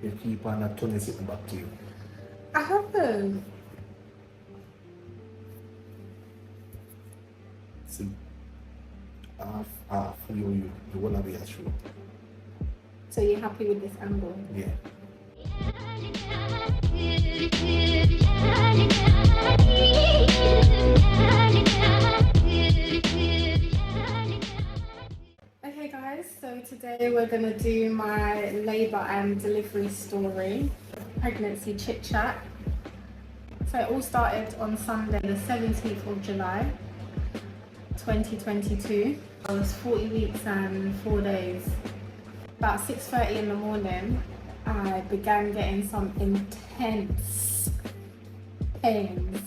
You keep on not turning it back to you. I haven't. See, half, you wanna be a true. So you're happy with this angle? Yeah. Okay guys, so today we're going to do my labour and delivery story, pregnancy chit chat. So it all started on Sunday the 17th of July 2022. I was 40 weeks and 4 days. About 6:30 in the morning I began getting some intense pains.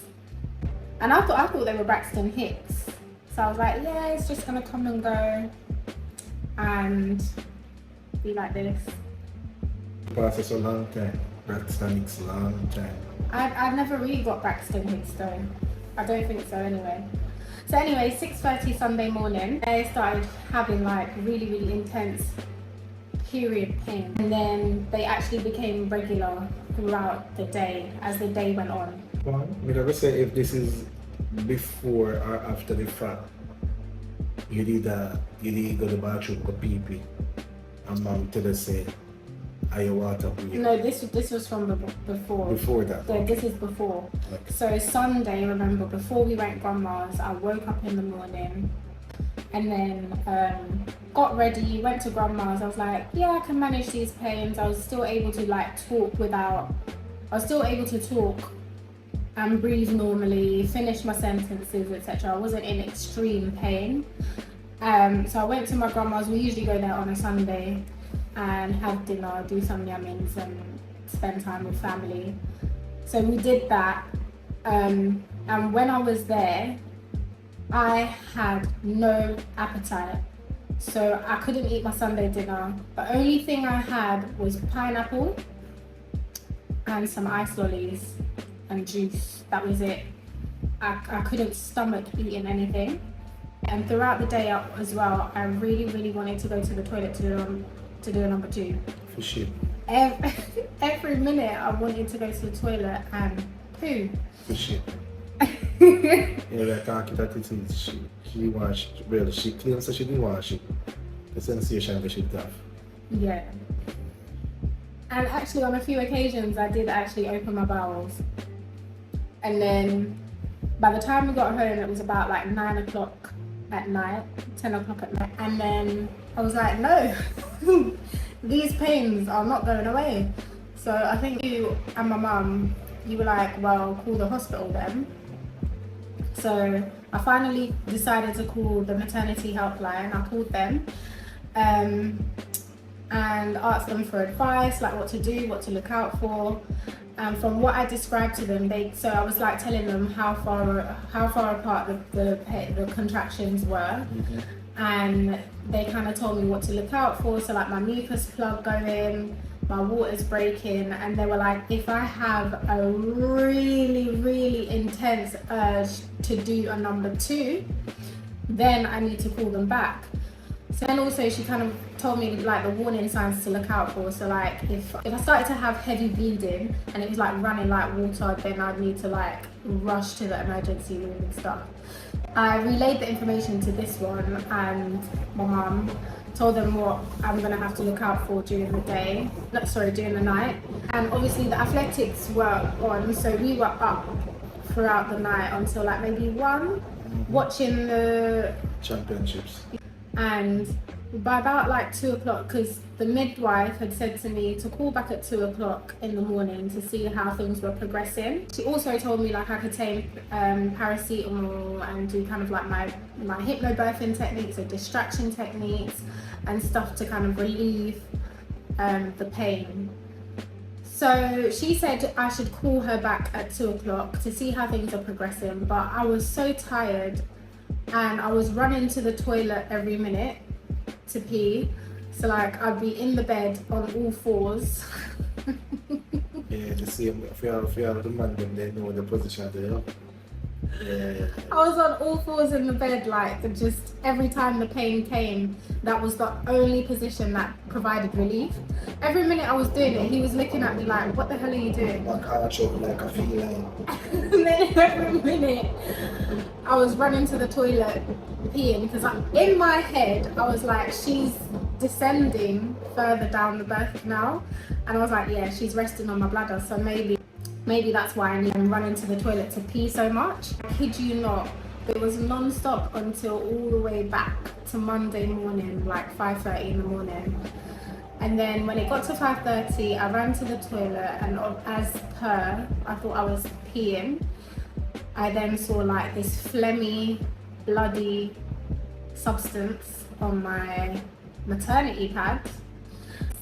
And I thought they were Braxton Hicks. So I was like, yeah, it's just going to come and go and be like this. Process a long time. Braxton Hicks long time. I've never really got Braxton Hicks though. I don't think so anyway. So anyway, 6:30 Sunday morning, I started having like really intense period pain. And then they actually became regular throughout the day as the day went on. Well, I never say if this is before or after the fact. You did go to the bathroom for pee-pee. And mom tell us say, are you water breathing? No, this was from before. Before that? Yeah, this is before. Okay. So Sunday, remember, before we went grandma's, I woke up in the morning and then got ready, went to grandma's. I was like, yeah, I can manage these pains. I was still able to talk and breathe normally, finish my sentences, etc. I wasn't in extreme pain. So I went to my grandma's. We usually go there on a Sunday and have dinner, do some yummings and spend time with family. So we did that. And when I was there, I had no appetite. So I couldn't eat my Sunday dinner. The only thing I had was pineapple and some ice lollies and juice. That was it. I couldn't stomach eating anything. And throughout the day as well, I really wanted to go to the toilet to do a number two. For shit. Every minute I wanted to go to the toilet and poo. For shit. Yeah, I can't keep that it is. She wants, well, she claims that she didn't want shit. The sensation that she have. Yeah. And actually on a few occasions I did actually open my bowels. And then by the time we got home it was about like 9 o'clock at night, 10 o'clock at night. And then I was like, no, these pains are not going away. So I think you and my mum, you were like, well, call the hospital then. So I finally decided to call the maternity helpline. I called them and asked them for advice, like what to do, what to look out for. And from what I described to them, so I was like telling them how far apart the contractions were. Mm-hmm. And they kind of told me what to look out for. So like my mucus plug going, my water's breaking, and they were like, if I have a really intense urge to do a number two, then I need to call them back. So then also she kind of told me like the warning signs to look out for. So like if I started to have heavy bleeding and it was like running like water, then I'd need to like rush to the emergency room and stuff. I relayed the information to this one and my mum, told them what I'm gonna have to look out for during the day, during the night. And obviously the athletics were on, so we were up throughout the night until like maybe 1, watching the championships. And by about like 2 o'clock, because the midwife had said to me to call back at 2 o'clock in the morning to see how things were progressing. She also told me like I could take paracetamol and do kind of like my hypnobirthing techniques or distraction techniques and stuff to kind of relieve the pain. So she said I should call her back at 2 o'clock to see how things are progressing, but I was so tired and I was running to the toilet every minute to pee. So like I'd be in the bed on all fours. Yeah, the same. If you have the man, then they know the position there. Yeah. I was on all fours in the bed, like just every time the pain came, that was the only position that provided relief. Every minute I was doing it, he was looking at me like, what the hell are you doing? Like arch up like a feline. And then every minute I was running to the toilet peeing because in my head I was like, she's descending further down the birth canal, and I was like, yeah, she's resting on my bladder, so maybe that's why I'm running to the toilet to pee so much. I kid you not, it was non-stop until all the way back to Monday morning, like 5:30 in the morning. And then when it got to 5:30, I ran to the toilet, and as per, I thought I was peeing. I then saw like this phlegmy, bloody substance on my maternity pad.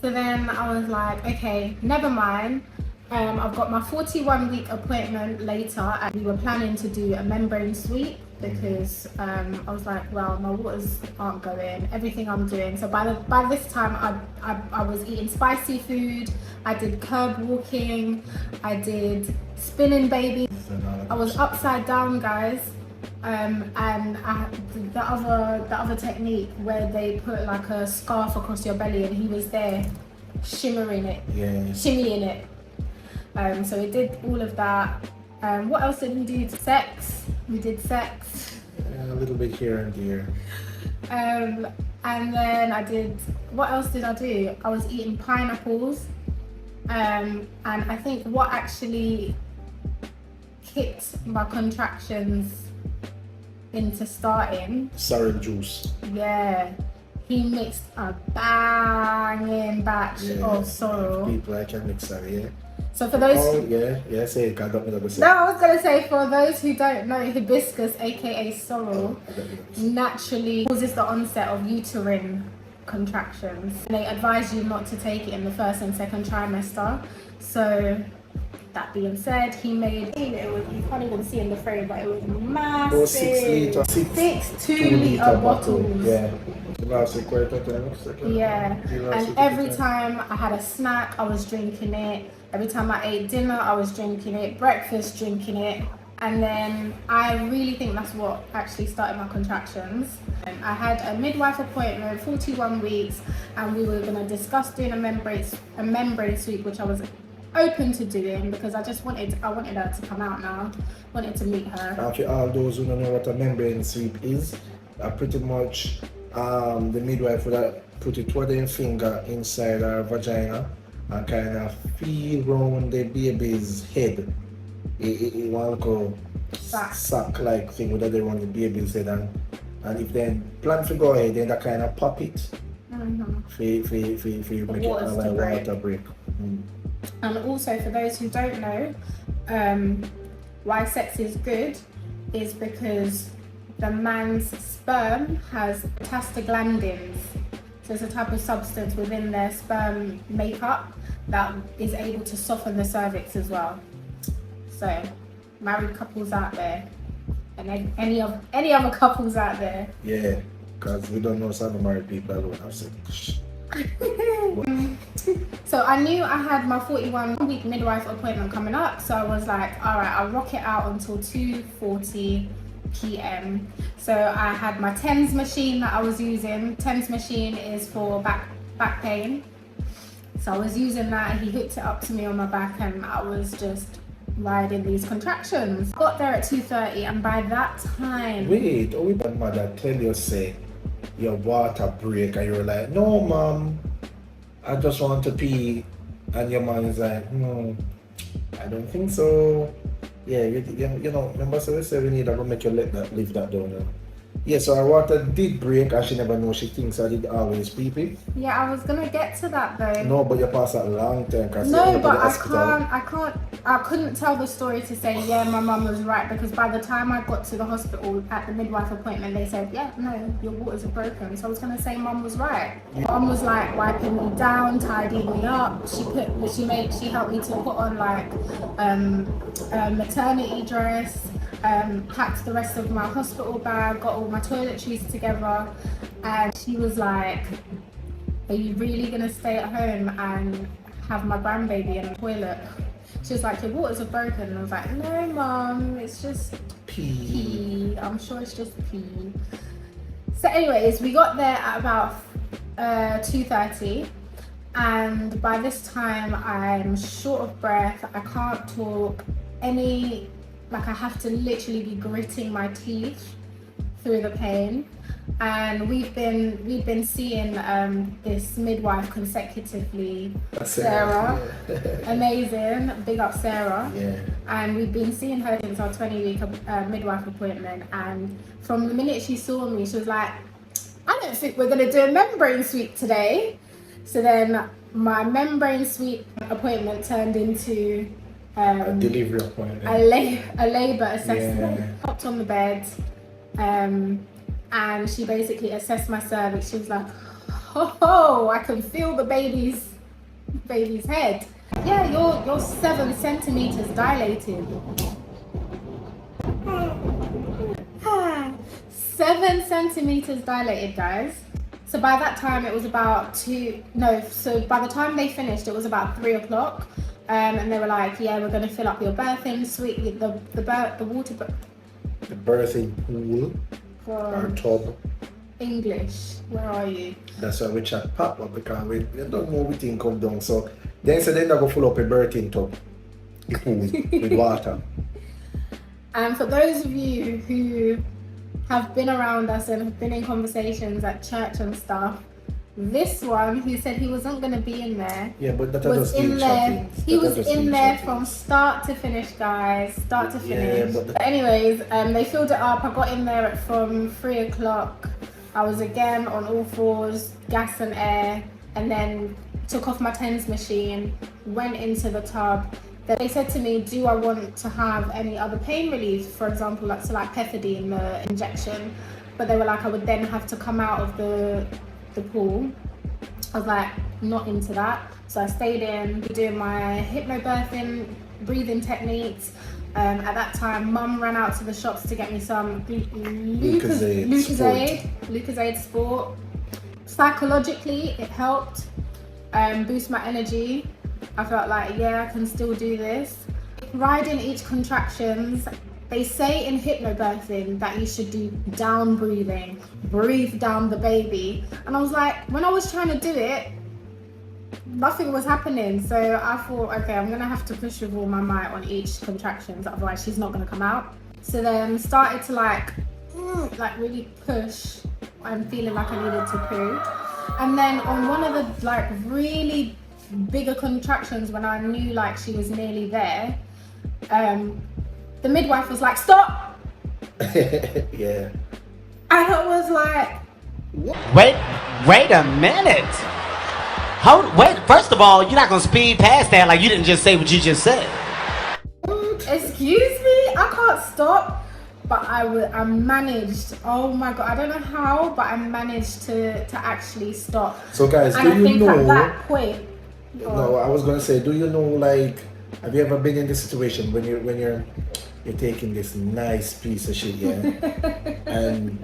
So then I was like, okay, never mind. I've got my 41-week appointment later, and we were planning to do a membrane sweep because I was like, well, my waters aren't going, everything I'm doing. So by this time, I was eating spicy food. I did curb walking. I did spinning baby. I was upside down, guys. And I the other technique where they put like a scarf across your belly, and he was there shimmering it, shimmying it. So we did all of that. What else did we do? Sex. We did sex. Yeah, a little bit here and there. And then I did, what else did I do? I was eating pineapples. And I think what actually kicked my contractions into starting. Sorrel juice. Yeah. He mixed a banging batch of sorrel. People I can mix that, yeah. So for those, say it, I don't know what to say. no, I was gonna say, for those who don't know, hibiscus, aka sorrel, naturally causes the onset of uterine contractions. They advise you not to take it in the first and second trimester. So that being said, he made, you can't even see in the frame, but it was massive. 6 2-liter bottles. Yeah. Yeah, and every time I had a snack, I was drinking it. Every time I ate dinner, I was drinking it. Breakfast, drinking it. And then I really think that's what actually started my contractions. I had a midwife appointment, 41 weeks, and we were going to discuss doing a membrane sweep, which I was open to doing because I wanted her to come out now. Wanted to meet her. And for all those who don't know what a membrane sweep is, pretty much the midwife would put it with their finger inside her vagina and kind of feel round the baby's head. It want go sack like thing with they run the baby's head, and if they plan to go ahead, then they kind of pop it. For make it water break. And also, for those who don't know, why sex is good is because the man's sperm has prostaglandins. So it's a type of substance within their sperm makeup that is able to soften the cervix as well. So, married couples out there, and any other couples out there. Yeah, because we don't know some married people who have sex. So I knew I had my 41-week midwife appointment coming up, so I was like, all right, I'll rock it out until 2:40 p.m. So I had my TENS machine that I was using. TENS machine is for back pain. So I was using that, and he hooked it up to me on my back, and I was just riding these contractions. Got there at 2:30, and by that time... Wait, we mother tell you say your water break, and you're like, no mom, I just want to pee, and your mom is like, no, I don't think so. Yeah, you know, remember, so we say we need to go make you leave that down now. Yeah, so our water did break, and she never know, she thinks I did always pee. Yeah, I was gonna get to that though. No, but you passed a long time. No, but I couldn't tell the story to say, yeah, my mum was right, because by the time I got to the hospital at the midwife appointment, they said, yeah, no, your waters are broken. So I was gonna say mum was right. Mum was like wiping me down, tidying me up. She helped me to put on like a maternity dress. Packed the rest of my hospital bag, got all my toiletries together, and she was like, are you really gonna stay at home and have my grandbaby in the toilet? She was like, your waters are broken. And I was like, no mum, it's just P. I'm sure it's just P. So anyways, we got there at about 2:30, and by this time I'm short of breath. I can't talk like I have to literally be gritting my teeth through the pain. And we've been seeing this midwife consecutively, Sarah. Amazing, big up Sarah. Yeah. And we've been seeing her since our 20-week midwife appointment. And from the minute she saw me, she was like, I don't think we're gonna do a membrane sweep today. So then my membrane sweep appointment turned into A delivery appointment. a labour assessment. Yeah. Popped on the bed, and she basically assessed my cervix. She was like, "Oh, I can feel the baby's head. Yeah, you're 7 centimeters dilated." 7 centimeters dilated, guys. So by that time it was about so by the time they finished it was about 3 o'clock. And they were like, yeah, we're gonna fill up your birthing suite, the water. The birthing pool or tub. English, where are you? That's why we chat pop up, because we don't know what we think come down. So then they go full up a birthing tub, a pool with water. And for those of you who have been around us and have been in conversations at church and stuff, this one who said he wasn't going to be in there, yeah, but that was in there. He was in there from start to finish, guys. Start to finish. Yeah, but anyways, they filled it up. I got in there from 3 o'clock. I was again on all fours, gas and air, and then took off my TENS machine, went into the tub. Then they said to me, do I want to have any other pain relief? For example, like pethidine, the injection. But they were like, I would then have to come out of the pool. I was like, not into that. So I stayed in, doing my hypnobirthing, breathing techniques. At that time, Mum ran out to the shops to get me some Lucozade Sport. Psychologically, it helped boost my energy. I felt like, yeah, I can still do this. Riding each contractions, they say in hypnobirthing that you should do down breathing, breathe down the baby. And I was like, when I was trying to do it, nothing was happening. So I thought, okay, I'm gonna have to push with all my might on each contractions, otherwise she's not gonna come out. So then started to like really push. I'm feeling like I needed to poo. And then on one of the like really bigger contractions, when I knew like she was nearly there, the midwife was like, stop. Yeah. And I was like, wait a minute. Wait, first of all, you're not gonna speed past that like you didn't just say what you just said. Excuse me, I can't stop. But I managed. Oh my god, I don't know how, but I managed to actually stop. So guys, and do you know? At that point, no, I was gonna say, do you know, like, have you ever been in this situation when you're taking this nice piece of shit, yeah, and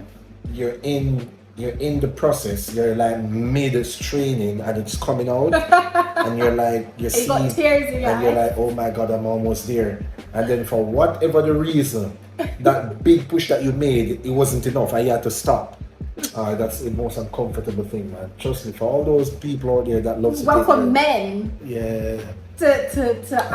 you're in the process, you're like mid-straining and it's coming out, and you're like, you got tears in your and you're like, oh my god, I'm almost there, and then for whatever the reason, that big push that you made, it wasn't enough, and you had to stop. That's the most uncomfortable thing, man. Trust me, for all those people out there that love to for men, yeah, to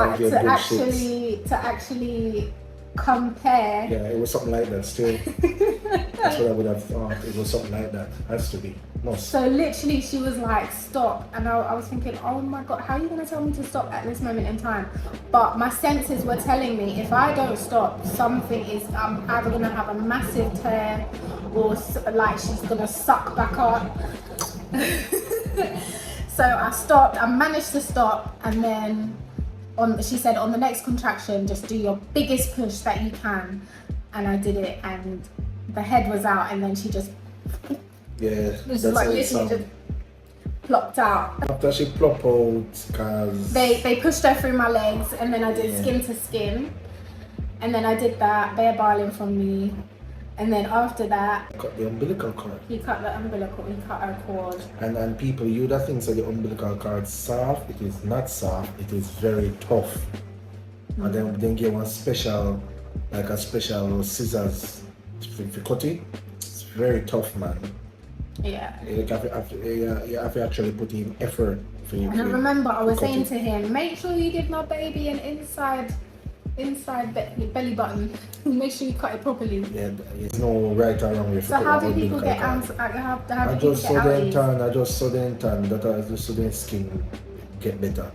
actually compare. Yeah, it was something like that. Still, that's what I would have thought. It was something like that. Has to be. Must. So literally, she was like, "Stop," and I was thinking, "Oh my god, how are you gonna tell me to stop at this moment in time?" But my senses were telling me if I don't stop, something is. I'm either gonna have a massive tear, or like she's gonna suck back up. So I stopped. I managed to stop, and then. She said on the next contraction, just do your biggest push that you can, and I did it, and the head was out, and then she just that's like literally just plopped out. After she plopped out, cause they pushed her through my legs, and then I did skin to skin, and then I did that bare barling from me, and then after that, cut the umbilical cord. He cut the umbilical. He cut her cord. And people, you that think that the umbilical cord soft, it is not soft. It is very tough. And then give one special like a special scissors for cutting. It's very tough, man. Yeah. You have to actually put in effort for you. And I remember I was cut saying it. to him, make sure you give my baby an inside belly button. Make sure you cut it properly. Yeah, it's no right or wrong. So how do people get answer? How I do people just get saw them outies? tan. I just saw them tan. That I just saw them skin get better.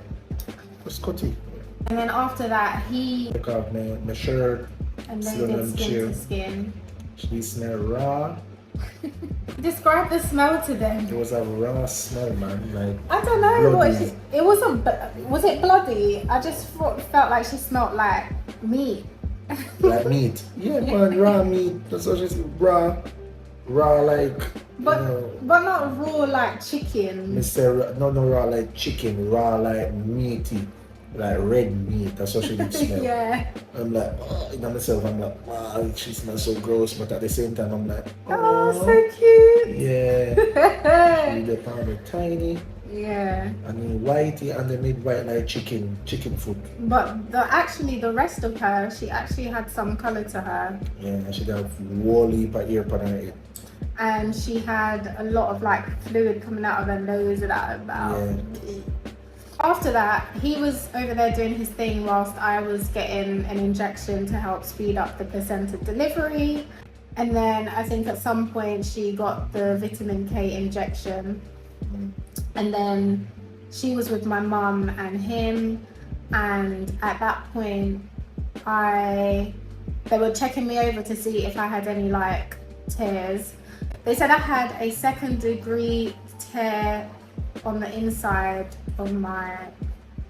Just cut it. And then after that, he Take off my shirt. and they Sit did on skin chair. to skin. She smell raw. Describe the smell to them. It was a raw smell, man. Like I don't know what bloody. it wasn't. Was it bloody? I just felt like she smelled like meat. Like meat. Yeah, man, raw meat. That's what she's raw. Raw like But you know, but not raw like chicken. Mr. No raw like chicken, raw like meaty, like red meat. That's what she did smell. Yeah. I'm like, oh, in myself, I'm like, wow, she smells so gross, but at the same time, I'm like, Oh, so cute. yeah. She the powder tiny, Yeah. and then whitey, and they made white like chicken foot. But the rest of her, she actually had some color to her, Yeah, and she got woolly but ear on her head. and she had a lot of like fluid coming out of her nose and out of her mouth. Yeah. After that, he was over there doing his thing whilst I was getting an injection to help speed up the placenta delivery. And then I think at some point she got the vitamin K injection. And then she was with my mum and him. And at that point, they were checking me over to see if I had any like tears. They said I had a 2nd-degree tear on the inside of my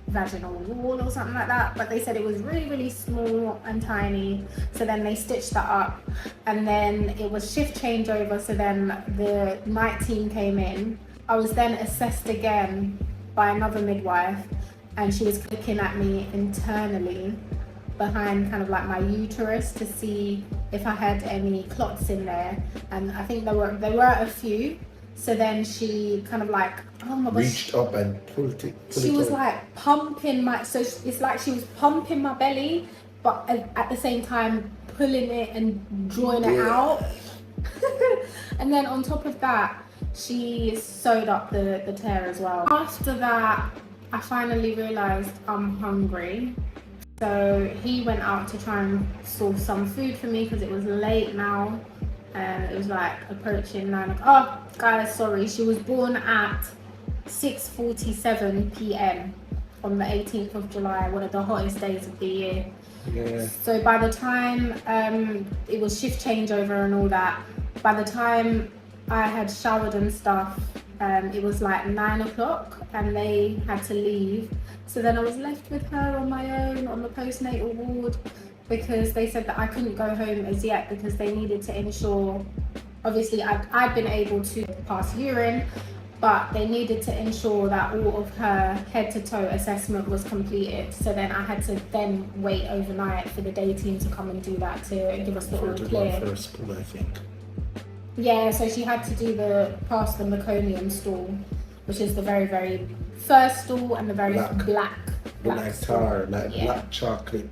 vaginal wall or something like that, but they said it was really, really small and tiny. So then they stitched that up, and then it was shift changeover. So then the night team came in. I was then assessed again by another midwife, and she was looking at me internally behind kind of like my uterus to see if I had any clots in there, and I think there were a few. So then she kind of like, oh my gosh, Reached up and pulled it. she was like pumping so it's like she was pumping my belly, but at the same time pulling it and drawing it out. And then on top of that, she sewed up the tear as well. After that, I finally realized I'm hungry. So he went out to try and source some food for me because it was late now. And it was like approaching 9 o'clock. Oh, guys, sorry. She was born at 6:47 p.m. on the 18th of July, one of the hottest days of the year. Yeah. So by the time it was shift changeover and all that, by the time I had showered and stuff, it was like 9 o'clock and they had to leave. So then I was left with her on my own on the postnatal ward, because they said that I couldn't go home as yet because they needed to ensure, obviously I'd been able to pass urine, but they needed to ensure that all of her head to toe assessment was completed. So then I had to then wait overnight for the day team to come and do that to give us the all clear. First pull, I think. Yeah, so she had to do pass the meconium stool, which is the very, very first stool and the very black Like stool. tar, like Yeah. black chocolate.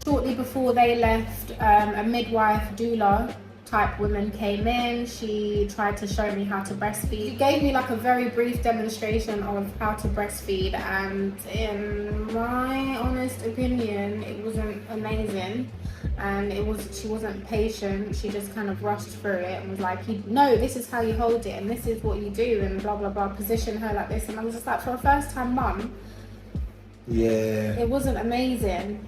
Shortly before they left, a midwife, doula type woman came in. She tried to show me how to breastfeed. She gave me like a very brief demonstration of how to breastfeed, and in my honest opinion, it wasn't amazing. And she wasn't patient. She just kind of rushed through it and was like, no, this is how you hold it and this is what you do and blah, blah, blah, position her like this. And I was just like, for a first time mum, Yeah. it wasn't amazing.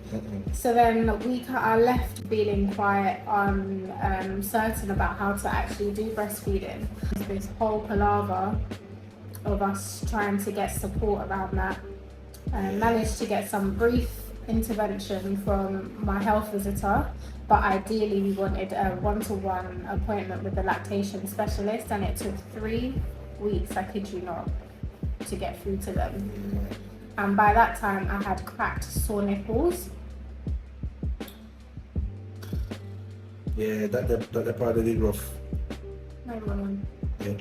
So then I left feeling quite uncertain about how to actually do breastfeeding. This whole palaver of us trying to get support around that. Managed to get some brief intervention from my health visitor, but ideally we wanted a one-to-one appointment with the lactation specialist, and it took 3 weeks, I kid you not, to get through to them. And by that time I had cracked sore nipples. Yeah, that part of the rough. No woman. Yeah,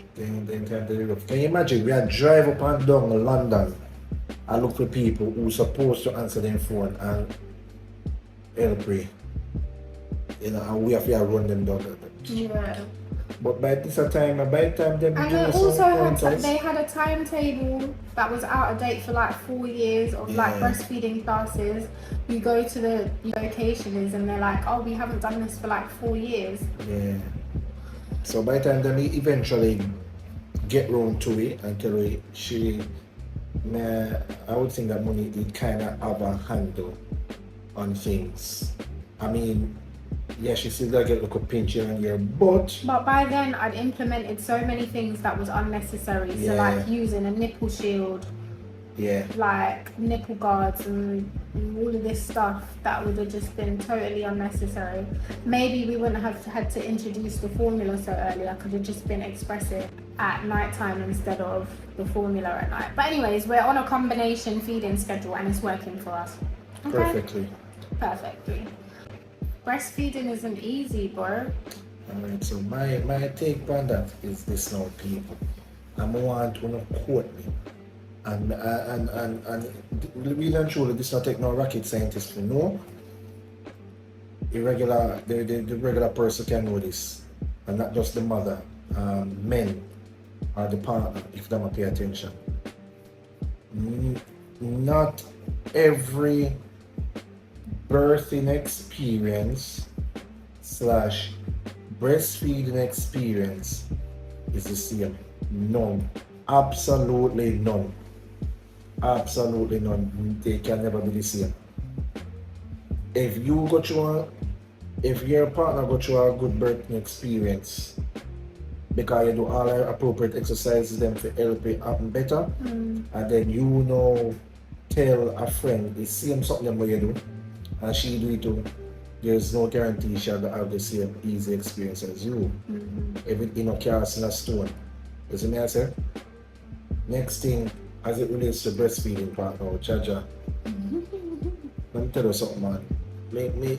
the entire day rough. Can you imagine? We had drive up and down to London and look for people who supposed to answer their phone and help me. you know, and we have to run them down. Yeah. But by the time them And do they some also had pointers, they had a timetable that was out of date for like 4 years of like Yeah. breastfeeding classes. You go to the location and they're like, oh, we haven't done this for like 4 years. yeah. So by the time them eventually get round to it and tell her I would think that money it kind of have a handle on things. I mean, yeah, she still gotta get like a pinch here and there, but But by then, I'd implemented so many things that was unnecessary. So Yeah. like using a nipple shield, yeah, like nipple guards and all of this stuff that would have just been totally unnecessary. Maybe we wouldn't have had to introduce the formula so early. I could have just been expressive at nighttime instead of the formula at night. But anyways, we're on a combination feeding schedule and it's working for us. Okay? perfectly. Perfectly. Breastfeeding isn't easy, bro. Alright, so my take on that is this now, people. I want to quote me. And really and truly, this not take no rocket scientist to know. The regular person can know this, and not just the mother, men or the partner if they don't pay attention. Not every birthing experience / breastfeeding experience is the same. None. Absolutely none. Absolutely none. They can never be the same. If your partner go through a good birthing experience because you do all the appropriate exercises them to help it happen better, and then tell a friend the same something what you do and she do it too, there's no guarantee she'll have the same easy experience as you. Everything no cast in a stone. You see me I say? Next thing, as it relates to breastfeeding partner, Chaja, let me tell you something, man. Me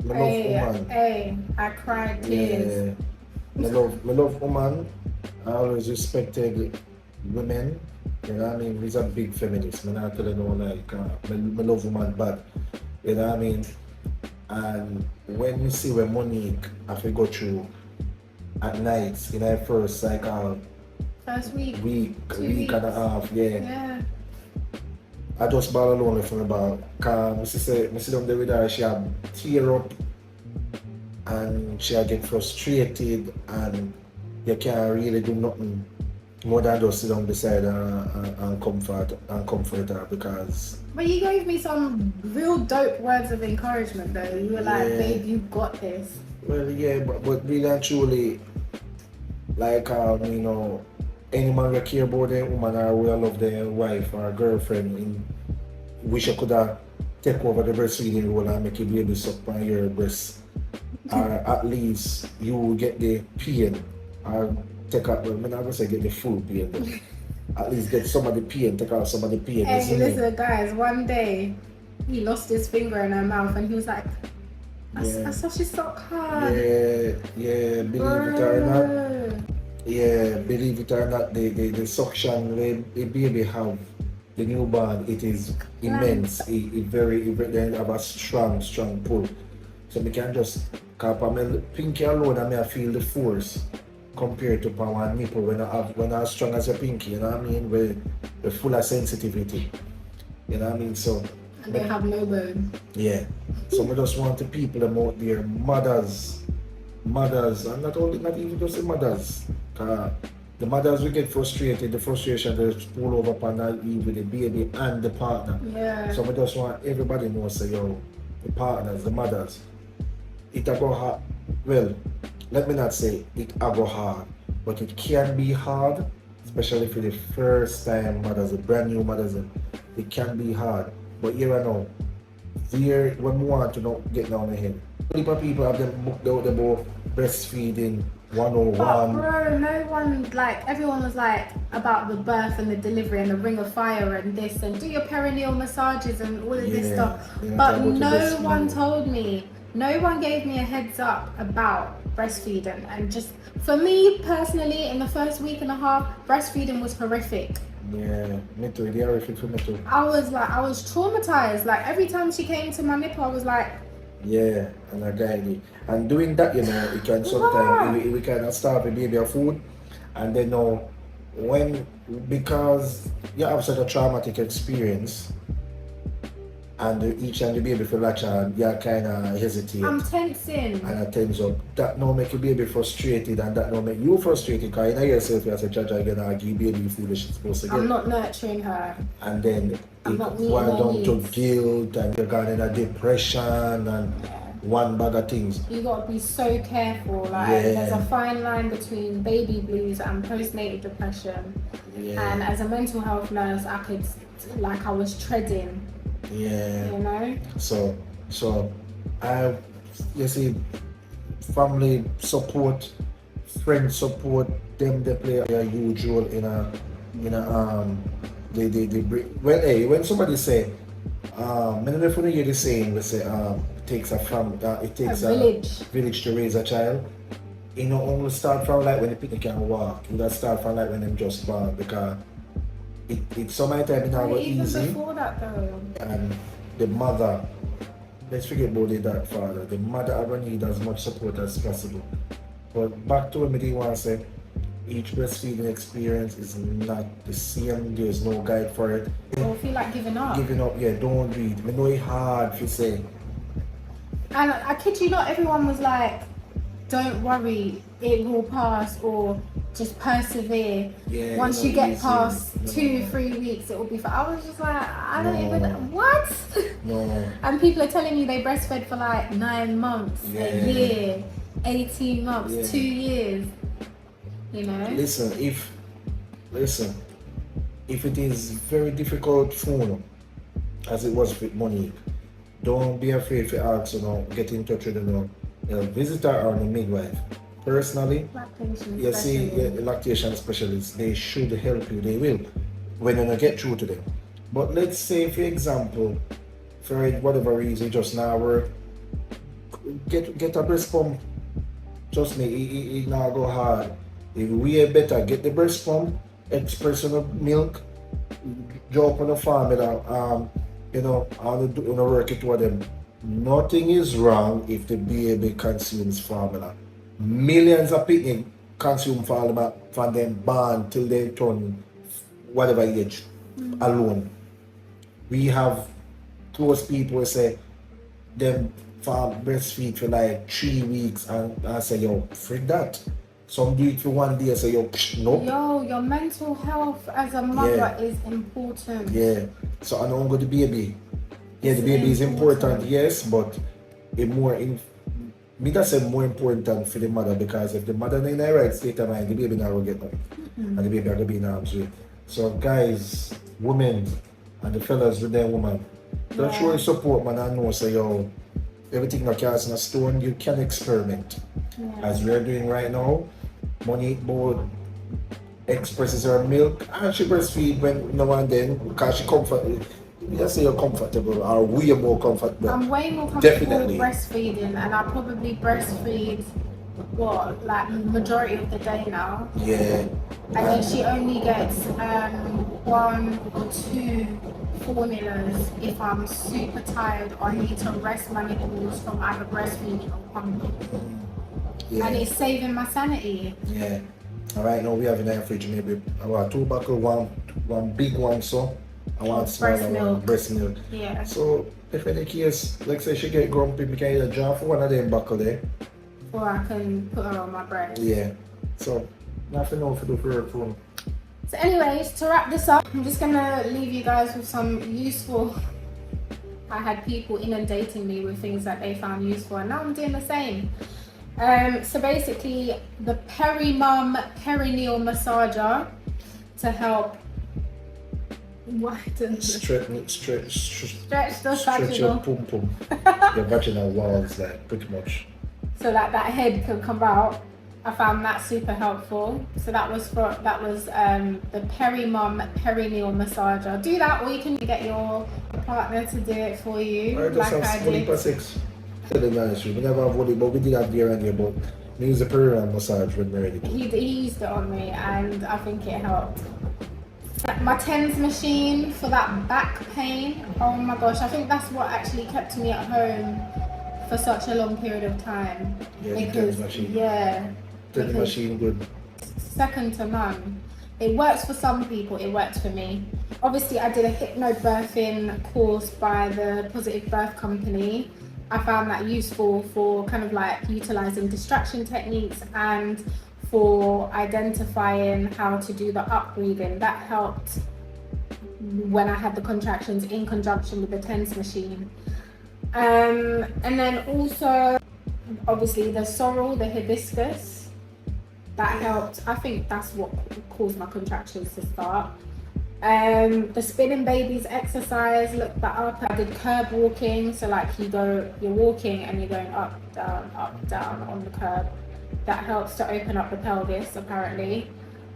love woman. Hey, I cried tears. Yeah. Me love woman. I always respected women. You know what I mean? He's a big feminist. Me not tell you no like me love woman bad. You know what I mean? And when you see when Monique have to go through at nights in her first like First week. 2 week weeks. and a half, Yeah. I just ball alone from about cause me sit down there with her, she had tear up and she had get frustrated and you can't really do nothing more than just sit down beside her and comfort her because But you gave me some real dope words of encouragement though. You were like, Yeah. babe, you got this. well yeah but really and truly like any man that care about their woman or will love their wife or girlfriend wish I could have take over the breastfeeding role and make your baby suck on your breast. Or at least you will get the pain or take out I'm not gonna say get the full pain but at least get some of the pain, take out some of the pain. Hey, isn't it? listen, guys, one day he lost his finger in her mouth and he was like, I saw she suck hard. Yeah, believe it or not. Yeah, believe it or not, the suction the baby have, the newborn, it is immense. It they have a strong pull. So we can just, cause my pinky alone, I feel the force compared to my nipple when I strong as a pinky, you know what I mean? We're full of sensitivity. You know what I mean? So And they have no bone. yeah. So we just want the people them out there, mothers, and not even just the mothers. The mothers will get frustrated, the frustration they pull over upon that leave with the baby and the partner. Yeah. So we just want everybody to know say the partners, the mothers, it a go hard. Well, let me not say it a go hard, but it can be hard, especially for the first time mothers, the brand new mothers, it can be hard. But here I know, when we want to get down the hill. People have them booked out about breastfeeding 101. But bro, no one, like, everyone was like about the birth and the delivery and the ring of fire and this and do your perineal massages and all of this Yeah, stuff. yeah, But talk about the no one breastfeeding. told me, no one gave me a heads up about breastfeeding. And just, for me personally, in the first week and a half, breastfeeding was horrific. Yeah, me too. They are fit for me too. I was traumatized. Like, every time she came to my nipple, I was like, Yeah, and I guide it. And doing that, you know, it can Yeah. sometimes we kind of starve a baby of food, and then know when because you have such a traumatic experience, and each time the baby feel latch on, you kind of hesitate I'm tensing. and it turns up. That now make your baby frustrated, and that now make you frustrated because you know yourself as a judge again argue baby food she's supposed to get. I'm not nurturing her. And then I'm it not meeting boils her down to needs. guilt, and you're going in a depression and one bag of things. You got to be so careful. Like Yeah. there's a fine line between baby blues and postnatal depression. Yeah, And as a mental health nurse, I could, like, I was treading. yeah. You know. So I, you see, family support, friend support, them they play a huge role in they bring, well, hey, when somebody say many of you hear the saying, we say it takes it takes A village. village to raise a child. You know, only start from like when the people can walk. You gotta start from like when them just born, because it's so many times not Even easy. before that though. And the mother, let's forget about the father. The mother ever need as much support as possible. But back to what I want to say, each breastfeeding experience is not the same. There's no guide for it. Or feel like giving up. Giving up, yeah, don't read. I know it's hard to say. And I kid you not, everyone was like, don't worry, it will pass, or just persevere. Yeah, Once no, you get easy. past No. 2-3 weeks, it will be fine. I was just like, I don't No. even, what? No. And people are telling me they breastfed for like 9 months, Yeah. a year, 18 months, Yeah. 2 years. You know? Listen, if it is very difficult for you, as it was with Monique, don't be afraid to ask, get in touch with a visitor or a midwife. Personally, Lactation you see, specialist. the lactation specialists, they should help you, they will, when you get through to them. But let's say, for example, for whatever reason, just now work, get a breast pump. Trust me, it now go hard. If we are better, get the breast pump, express on the milk, drop on the formula, and work it with them. Nothing is wrong if the baby consumes formula. Millions of people consume formula from them born till they turn whatever age alone. We have close people who say them farm breastfeed for like 3 weeks, and I say, yo, freak that. Some do it for 1 day, say, yo, nope. Yo, your mental health as a mother Yeah. is important. Yeah. So I don't go the baby. Yeah, the It's baby is important, important. yes, but it me that say more important for the mother, because if the mother in the right state of mind, the baby not gonna get nothing. And the baby are gonna be in arms way. So guys, women, and the fellas with their woman, don't show your support, man. I know, say, yo, everything that cast in a stone, you can experiment. Yeah. As we're doing right now, Monique board expresses her milk, and she breastfeed when now and then, because she comfortable. Let's say you're comfortable, or we are more comfortable. I'm way more comfortable Definitely. breastfeeding, and I probably breastfeed like majority of the day now. Yeah. And then she only gets 1 or 2 formulas if I'm super tired or I need to rest my nipples from either breastfeeding or pumping. Yeah. And it's saving my sanity. Yeah. All right, now we have in our fridge maybe about 2 buckle, one big one, so I want smaller Breast one, milk. breast milk. Yeah. So if any case, like say she get grumpy, we can either draw for one of them buckle there. Or I can put her on my breast. Yeah. So nothing else to do for her phone. So anyways, to wrap this up, I'm just gonna leave you guys with some useful. I had people inundating me with things that they found useful, and now I'm doing the same. So basically, the Perimum perineal massager to help Stretch stretch the stretch your vaginal, pum pum. Your vaginal walls, like pretty much. so that head can come out. I found that super helpful. So that was the Perimum perineal massager. Do that, or you can get your partner to do it for you, I just like I have did. 6. Tell them the honest truth. We never have volley, but we did have gear and here, but we use a perineal massage when we're ready to. He used it on me, and I think it helped. My TENS machine for that back pain. Oh my gosh, I think that's what actually kept me at home for such a long period of time. Yeah, the Because, tens machine. yeah, The because- machine good. second to none. It works for some people, it works for me. Obviously, I did a hypnobirthing course by the Positive Birth Company. I found that useful for kind of like utilizing distraction techniques and for identifying how to do the up breathing. That helped when I had the contractions in conjunction with the TENS machine. And then also, obviously, the sorrel, the hibiscus. That helped. I think that's what caused my contractions to start. The spinning babies exercise, look that up. I did curb walking, so like you're walking and you're going up, down on the curb. That helps to open up the pelvis, apparently.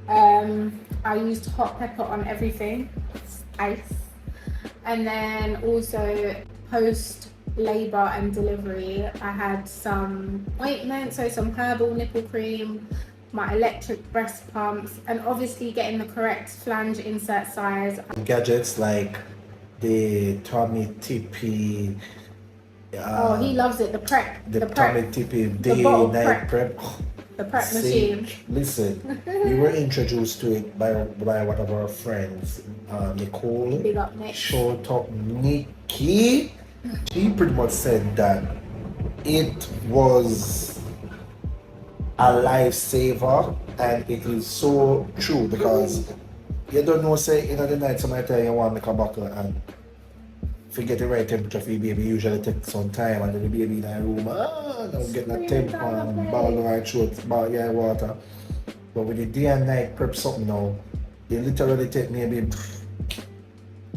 I used hot pepper on everything, ice. And then also post labor and delivery, I had some ointment, so some herbal nipple cream, my electric breast pumps, and obviously getting the correct flange insert size. Gadgets like the Tommy Tippy. He loves it. The prep. The Tommy Tippy day bottle night prep. The prep See, machine. listen, we were introduced to it by one of our friends, Nicole. Big up, Nick. Short up Nikki. She pretty much said that it was a lifesaver, and it is so true because you don't know, say in the night somebody tell you want to make a buckle and forget the right temperature for your baby. Usually takes some time, and then the baby in the room, don't get that temp and ball down her throat, ball your water. But with the day and night prep something now, it literally take maybe,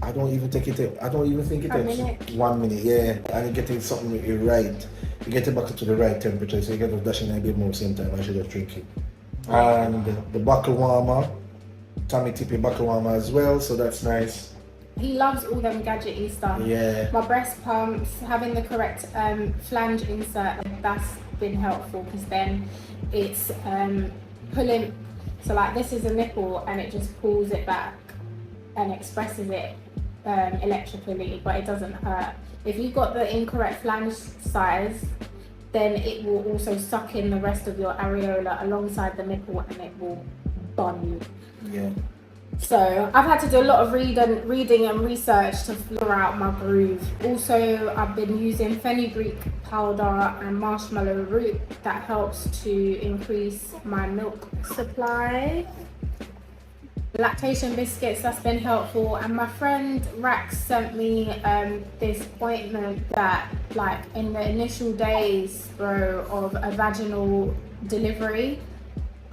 I don't even think it takes 1 minute, yeah, and you get it something right. You get it back to the right temperature, so you get to dash in a bit more same time. I should just drink it. And the buckle warmer, Tommy Tippy buckle warmer as well, so that's nice. He loves all them gadgety stuff. Yeah. My breast pumps, having the correct flange insert, that's been helpful because then it's pulling. So like this is a nipple and it just pulls it back and expresses it electrically, but it doesn't hurt. If you've got the incorrect flange size, then it will also suck in the rest of your areola alongside the nipple and it will bun you. Yeah. So I've had to do a lot of reading and research to figure out my groove. Also, I've been using fenugreek powder and marshmallow root. That helps to increase my milk supply. Lactation biscuits, that's been helpful. And my friend Rax sent me this ointment that, like, in the initial days, bro, of a vaginal delivery,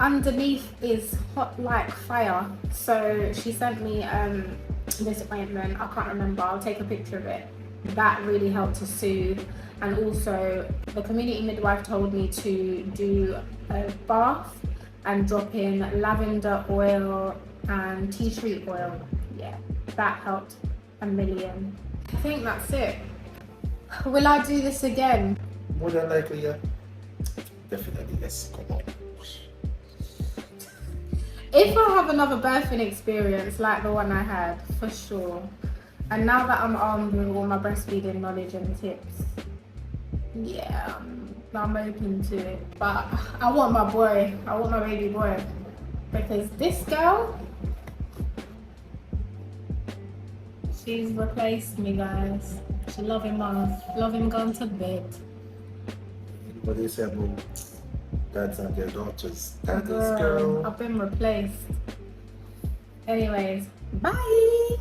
underneath is hot like fire. So she sent me this ointment. I can't remember. I'll take a picture of it. That really helped to soothe. And also, the community midwife told me to do a bath and drop in lavender oil and tea tree oil. Yeah, that helped a million. I think that's it. Will I do this again? More than likely, yeah. Definitely, yes. Come on. If I have another birthing experience like the one I had, for sure. And now that I'm armed with all my breastfeeding knowledge and tips, yeah, I'm open to it. But I want my boy, I want my baby boy. Because this girl, she's replaced me, guys. She love him gone to bed. What do you say about dads and their daughters? Daddy's Girl, girl. I've been replaced. Anyways, bye.